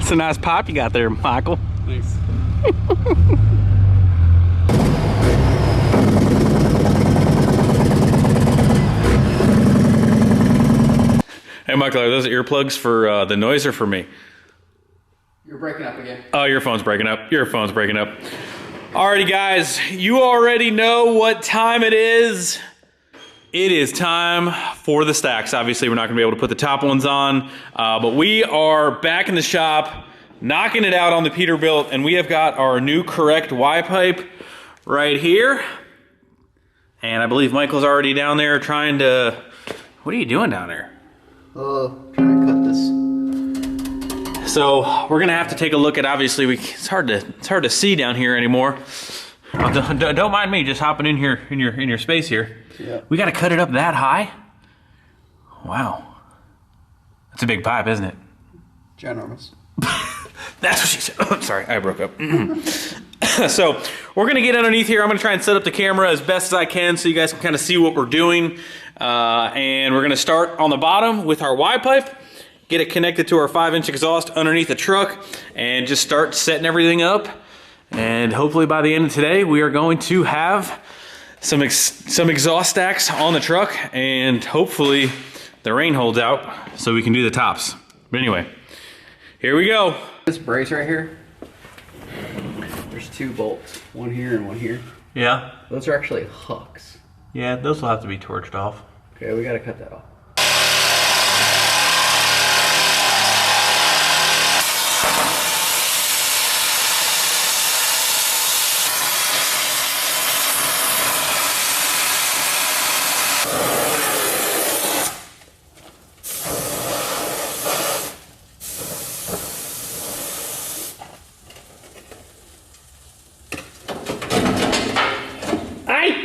It's a nice pipe you got there, Michael. Thanks. Hey, Michael, are those earplugs for the noise or for me? You're breaking up again. Oh, your phone's breaking up. Your phone's breaking up. Alrighty, guys, you already know what time it is. It is time for the stacks. Obviously, we're not gonna be able to put the top ones on, but we are back in the shop, knocking it out on the Peterbilt, and we have got our new correct Y pipe right here. And I believe Michael's already down there trying to, what are you doing down there? Trying to cut this. So we're gonna have to take a look at, obviously, it's hard to see down here anymore. Don't mind me just hopping in here in your space here. Yeah. We gotta cut it up that high? Wow. That's a big pipe, isn't it? Ginormous. That's what she said. Oh, sorry, I broke up. So we're gonna get underneath here. I'm gonna try and set up the camera as best as I can so you guys can kind of see what we're doing. And we're gonna start on the bottom with our Y pipe, get it connected to our 5-inch exhaust underneath the truck, and just start setting everything up. And hopefully by the end of today, we are going to have some exhaust stacks on the truck, and hopefully the rain holds out so we can do the tops. But anyway, here we go. This brace right here, there's 2 bolts, one here and one here. Yeah. Those are actually hooks. Yeah, those will have to be torched off. Okay, we gotta cut that off.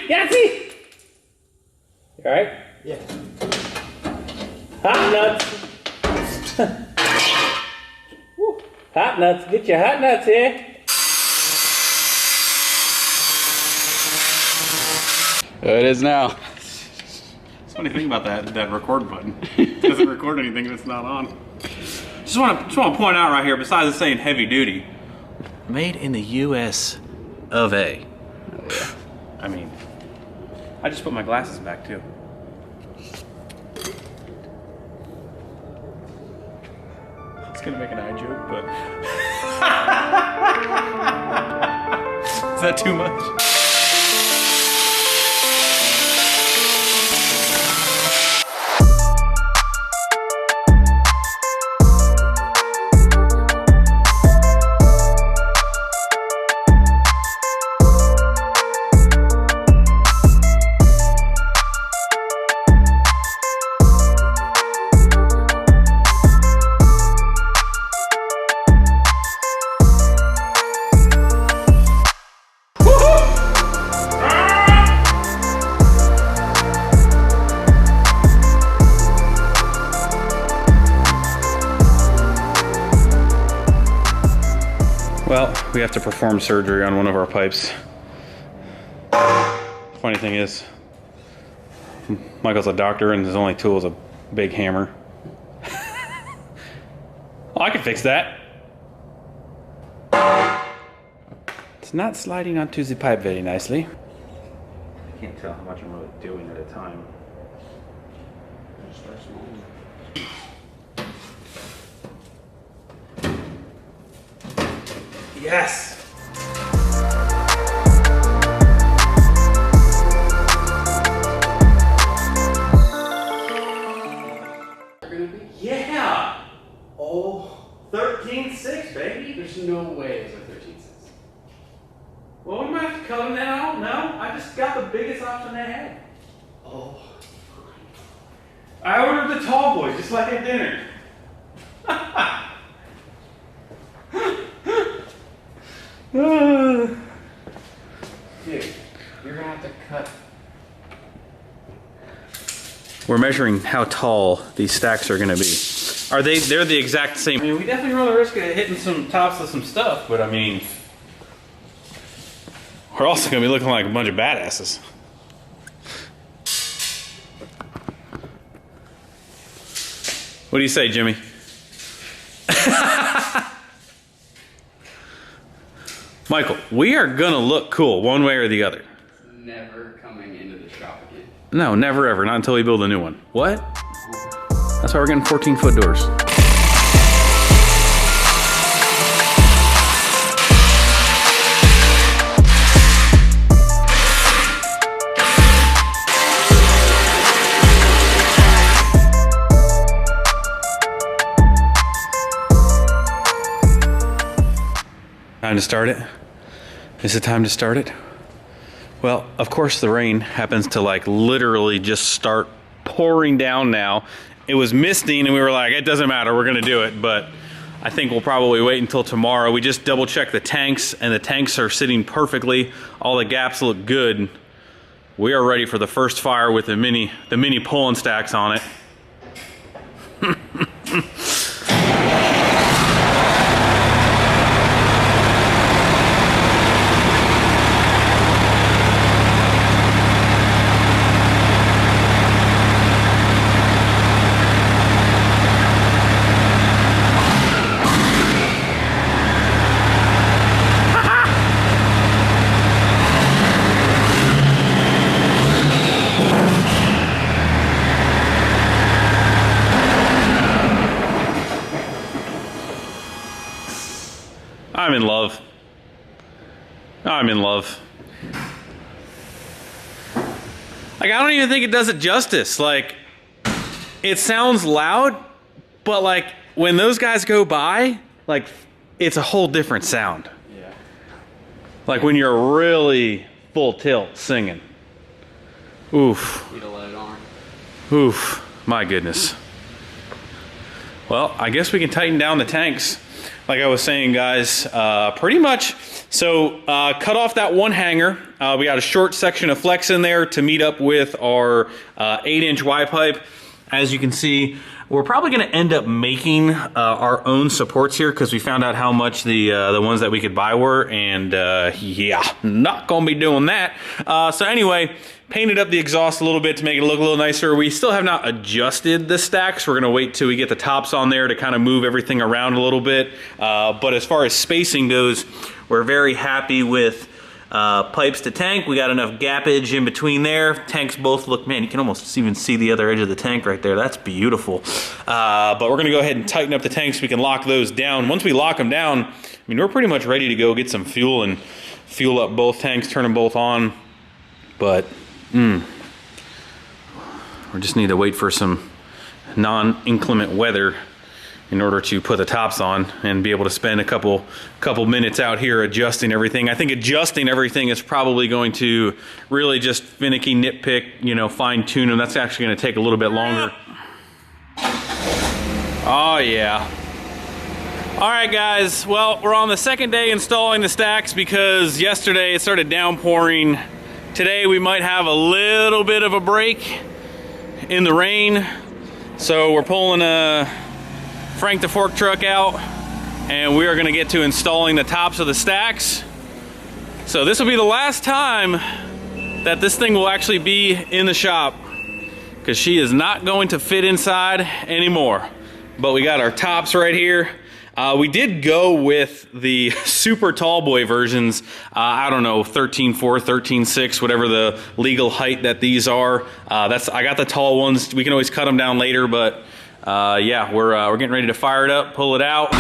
Yahtzee! You alright? Yeah. Hot nuts! Woo. Hot nuts, get your hot nuts here. It is now. It's funny thing about that record button. It doesn't record anything if it's not on. Just want to point out right here, besides it saying heavy duty, made in the US of A. Oh, yeah. I mean, I just put my glasses back too. I was gonna make an eye joke, but is that too much? Well, we have to perform surgery on one of our pipes. Funny thing is, Michael's a doctor and his only tool is a big hammer. Oh, I can fix that. It's not sliding onto the pipe very nicely. I can't tell how much I'm really doing at a time. Start small. Yes! Yeah! Oh, 13.6, baby. There's no way it's a 13.6. Well, we might have to cut them now. No, I just got the biggest option they had. Oh. I ordered the tall boys, just like at dinner. Dude, you're gonna have to cut. We're measuring how tall these stacks are gonna be. They're the exact same. I mean, we definitely run the risk of hitting some tops of some stuff, but I mean, we're also gonna be looking like a bunch of badasses. What do you say, Jimmy? Michael, we are gonna look cool one way or the other. Never coming into the shop again. No, never ever, not until we build a new one. What? That's why we're getting 14-foot doors. Time to start it? Is it time to start it? Well, of course the rain happens to like literally just start pouring down now. It was misting and we were like, it doesn't matter, we're gonna do it, but I think we'll probably wait until tomorrow. We just double checked the tanks and the tanks are sitting perfectly. All the gaps look good. We are ready for the first fire with the mini pulling stacks on it. I'm in love. I'm in love. Like, I don't even think it does it justice. Like, it sounds loud, but like when those guys go by, like it's a whole different sound. Yeah. Like when you're really full tilt singing. Oof. Need to let it on. Oof. My goodness. Well, I guess we can tighten down the tanks. Like I was saying, guys, pretty much. So cut off that one hanger. We got a short section of flex in there to meet up with our 8-inch Y pipe. As you can see, we're probably going to end up making our own supports here because we found out how much the ones that we could buy were, and yeah, not going to be doing that. So anyway, painted up the exhaust a little bit to make it look a little nicer. We still have not adjusted the stacks. We're going to wait till we get the tops on there to kind of move everything around a little bit. But as far as spacing goes, we're very happy with pipes to tank. We got enough gappage in between there. Tanks both look, man, you can almost even see the other edge of the tank right there. That's beautiful. But we're gonna go ahead and tighten up the tanks so we can lock those down. Once we lock them down, I mean, we're pretty much ready to go get some fuel and fuel up both tanks, turn them both on. But we just need to wait for some non-inclement weather in order to put the tops on and be able to spend a couple minutes out here adjusting everything. I think adjusting everything is probably going to really just finicky nitpick, you know, fine tune them. That's actually going to take a little bit longer. Oh yeah. All right, guys. Well, we're on the second day installing the stacks because yesterday it started downpouring. Today we might have a little bit of a break in the rain. So we're pulling Frank the fork truck out and we are going to get to installing the tops of the stacks. So this will be the last time that this thing will actually be in the shop because she is not going to fit inside anymore. But we got our tops right here. We did go with the super tall boy versions. I don't know, 13.4, 13.6, whatever the legal height that these are. I got the tall ones. We can always cut them down later, but yeah, we're getting ready to fire it up, pull it out.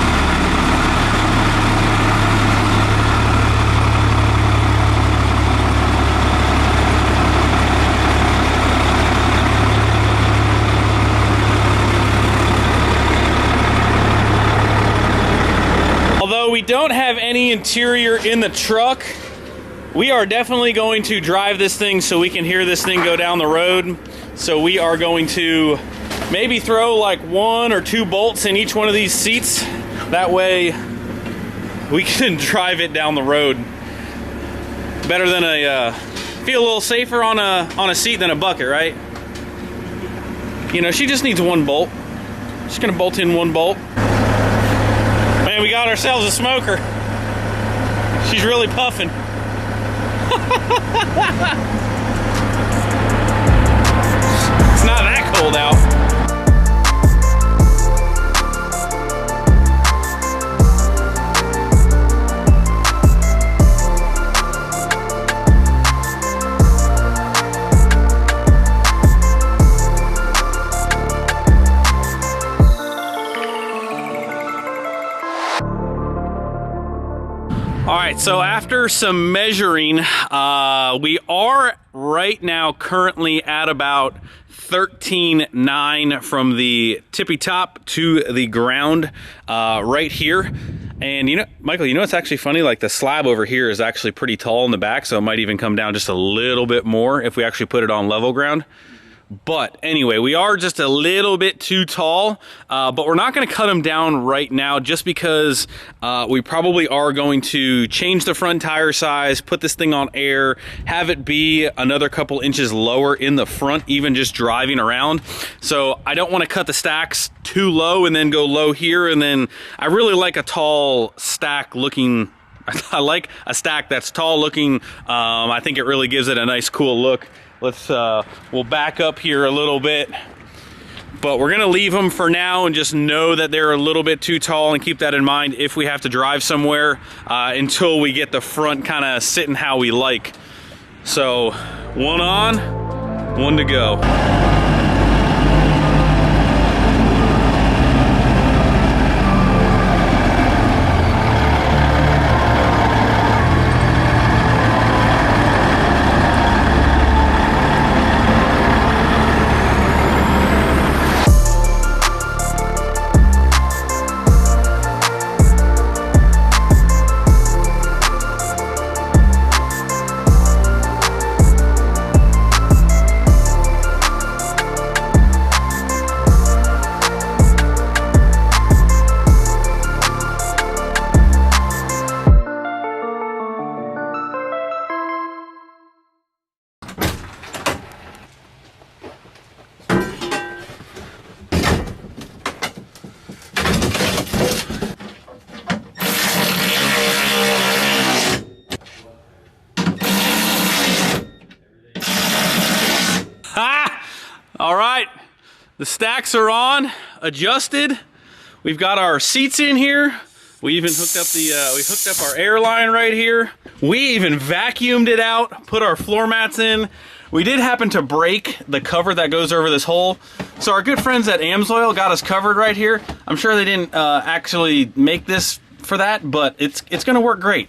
Although we don't have any interior in the truck, we are definitely going to drive this thing so we can hear this thing go down the road. So we are going to maybe throw like 1 or 2 bolts in each one of these seats. That way we can drive it down the road. Better than feel a little safer on a seat than a bucket, right? You know, she just needs 1 bolt. Just gonna bolt in 1 bolt. Man, we got ourselves a smoker. She's really puffing. It's not that cold out. All right, so after some measuring, we are right now currently at about 13.9 from the tippy top to the ground right here. And you know, Michael, you know what's actually funny? Like the slab over here is actually pretty tall in the back, so it might even come down just a little bit more if we actually put it on level ground. But anyway, we are just a little bit too tall, but we're not going to cut them down right now just because we probably are going to change the front tire size, put this thing on air, have it be another couple inches lower in the front, even just driving around. So I don't want to cut the stacks too low and then go low here. And then I really like a tall stack looking. I like a stack that's tall looking. I think it really gives it a nice cool look. Let's, we'll back up here a little bit, but we're gonna leave them for now and just know that they're a little bit too tall and keep that in mind if we have to drive somewhere until we get the front kind of sitting how we like. So one on, one to go. All right, the stacks are on, adjusted. We've got our seats in here. We even hooked up the, we hooked up our air line right here. We even vacuumed it out, put our floor mats in. We did happen to break the cover that goes over this hole. So our good friends at AMSOIL got us covered right here. I'm sure they didn't actually make this for that, but it's gonna work great.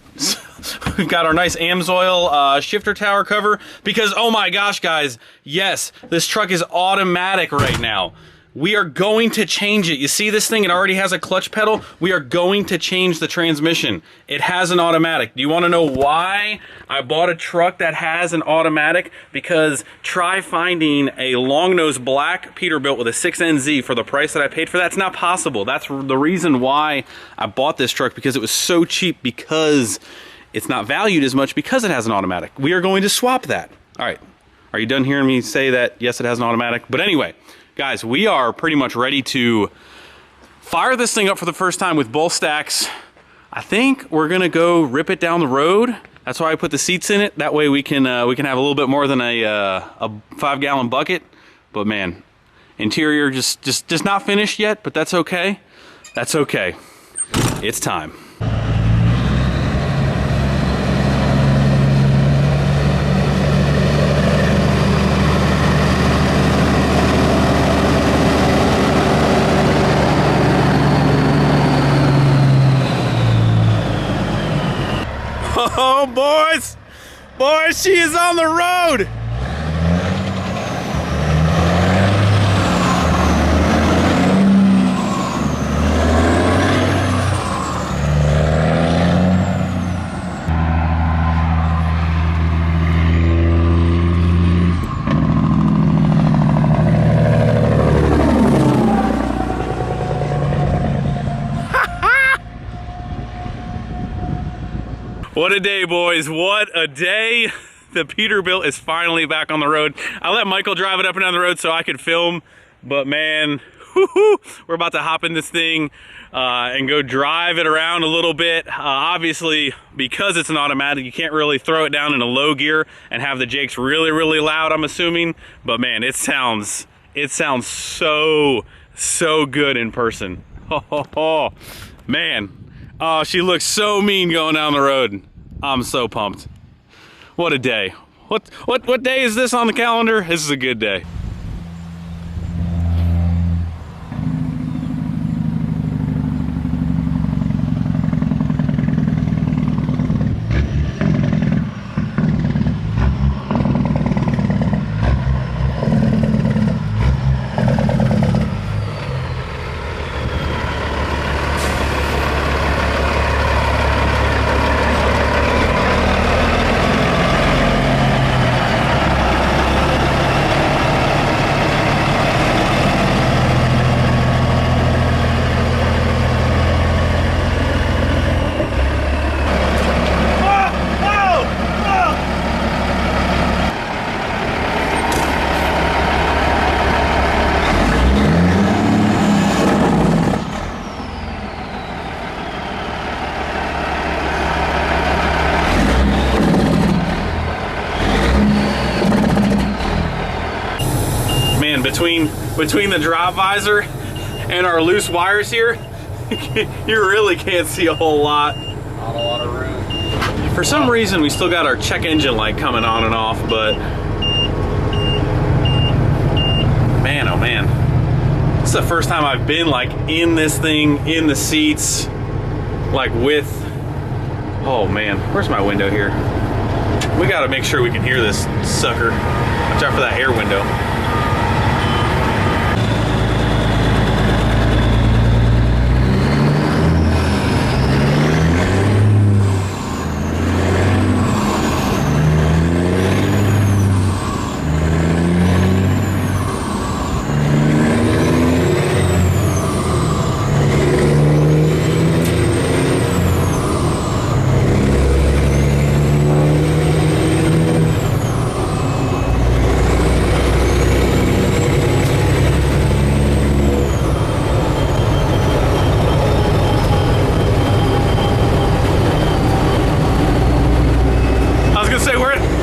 We've got our nice AMSOIL shifter tower cover because, oh my gosh, guys, yes, this truck is automatic right now. We are going to change it. You see this thing? It already has a clutch pedal. We are going to change the transmission. It has an automatic. Do you want to know why I bought a truck that has an automatic? Because try finding a long nose black Peterbilt with a 6NZ for the price that I paid for that. It's not possible. That's the reason why I bought this truck, because it was so cheap, because it's not valued as much because it has an automatic. We are going to swap that. All right. Are you done hearing me say that? Yes, it has an automatic. But anyway, guys, we are pretty much ready to fire this thing up for the first time with both stacks. I think we're gonna go rip it down the road. That's why I put the seats in it. That way we can have a little bit more than a 5-gallon bucket. But man, interior just not finished yet, but that's okay. That's okay. It's time. Oh, boys! Boys, she is on the road! What a day, boys. What a day. The Peterbilt is finally back on the road. I let Michael drive it up and down the road so I could film, but man, we're about to hop in this thing and go drive it around a little bit. Obviously, because it's an automatic, you can't really throw it down in a low gear and have the jakes really, really loud, I'm assuming. But man, it sounds so good in person. Oh, man. Oh, she looks so mean going down the road. I'm so pumped. What a day. What day is this on the calendar? This is a good day. between the drop visor and our loose wires here, you really can't see a whole lot. Not a lot of room. For some reason, we still got our check engine light coming on and off, but man, oh man. This is the first time I've been like in this thing, in the seats, like with, oh man, where's my window here? We gotta make sure we can hear this sucker. Watch out for that air window.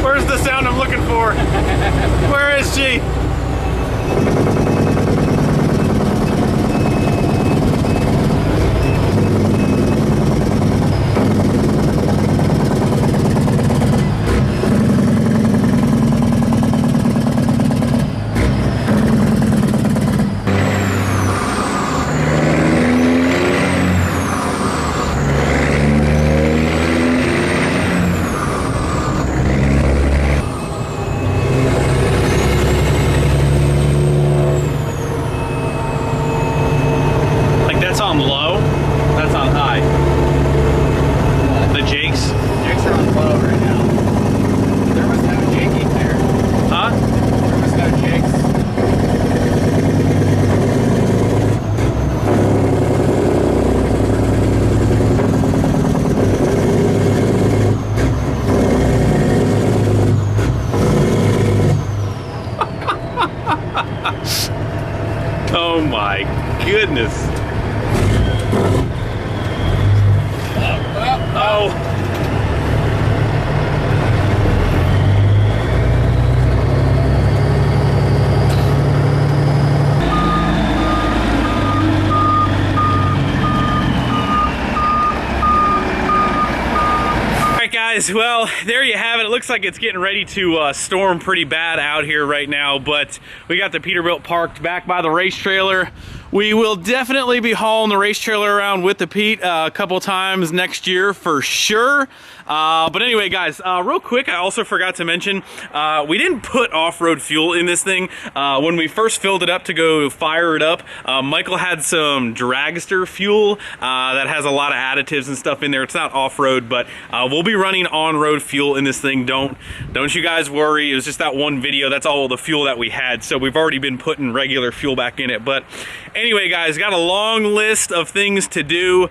Where's the sound I'm looking for? Where is she? On low, that's on high. The Jakes? Jakes are on low right now. There was no Jakey there. Huh? There was no Jakes. Oh my goodness. Oh. All right, guys, well, there you have it. It looks like it's getting ready to storm pretty bad out here right now, but we got the Peterbilt parked back by the race trailer. We will definitely be hauling the race trailer around with the Pete a couple times next year for sure. But anyway, guys, real quick, I also forgot to mention, we didn't put off-road fuel in this thing. When we first filled it up to go fire it up, Michael had some dragster fuel that has a lot of additives and stuff in there. It's not off-road, but we'll be running on-road fuel in this thing. Don't you guys worry. It was just that one video. That's all the fuel that we had. So we've already been putting regular fuel back in it. But anyway, guys, got a long list of things to do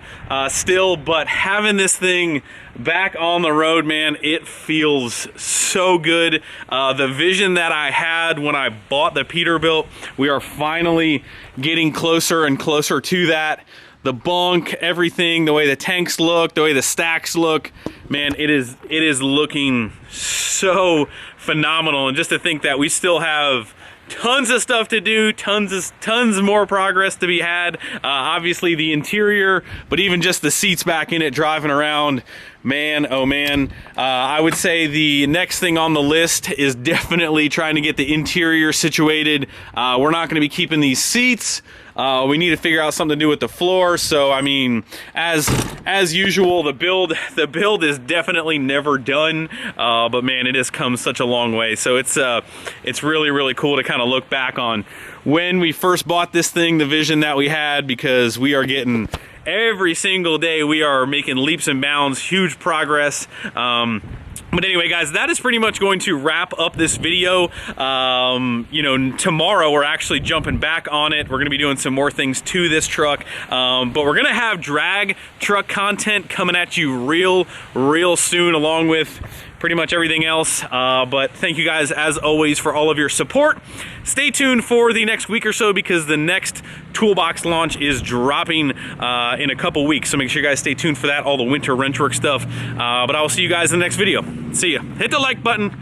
still, but having this thing back on the road, man, it feels so good. The vision that I had when I bought the Peterbilt, we are finally getting closer and closer to that. The bunk, everything, the way the tanks look, the way the stacks look, man, it is looking so phenomenal. And just to think that we still have tons of stuff to do, tons more progress to be had. Obviously the interior, but even just the seats back in it driving around, man, oh man. I would say the next thing on the list is definitely trying to get the interior situated. We're not going to be keeping these seats. We need to figure out something to do with the floor. So I mean, as usual, the build is definitely never done. But man, it has come such a long way. So it's really cool to kind of look back on when we first bought this thing, the vision that we had, because we are getting every single day we are making leaps and bounds, huge progress. But anyway, guys, that is pretty much going to wrap up this video. You know, tomorrow we're actually jumping back on it. We're going to be doing some more things to this truck. But we're going to have drag truck content coming at you real soon, along with pretty much everything else. But thank you guys, as always, for all of your support. Stay tuned for the next week or so, because the next toolbox launch is dropping in a couple weeks. So make sure you guys stay tuned for that, all the winter wrench work stuff. But I will see you guys in the next video. See ya. Hit the like button.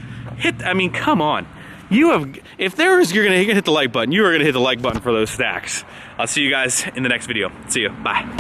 I mean, come on. You have, if there's, you're gonna hit the like button. You are gonna hit the like button for those stacks. I'll see you guys in the next video. See you. Bye.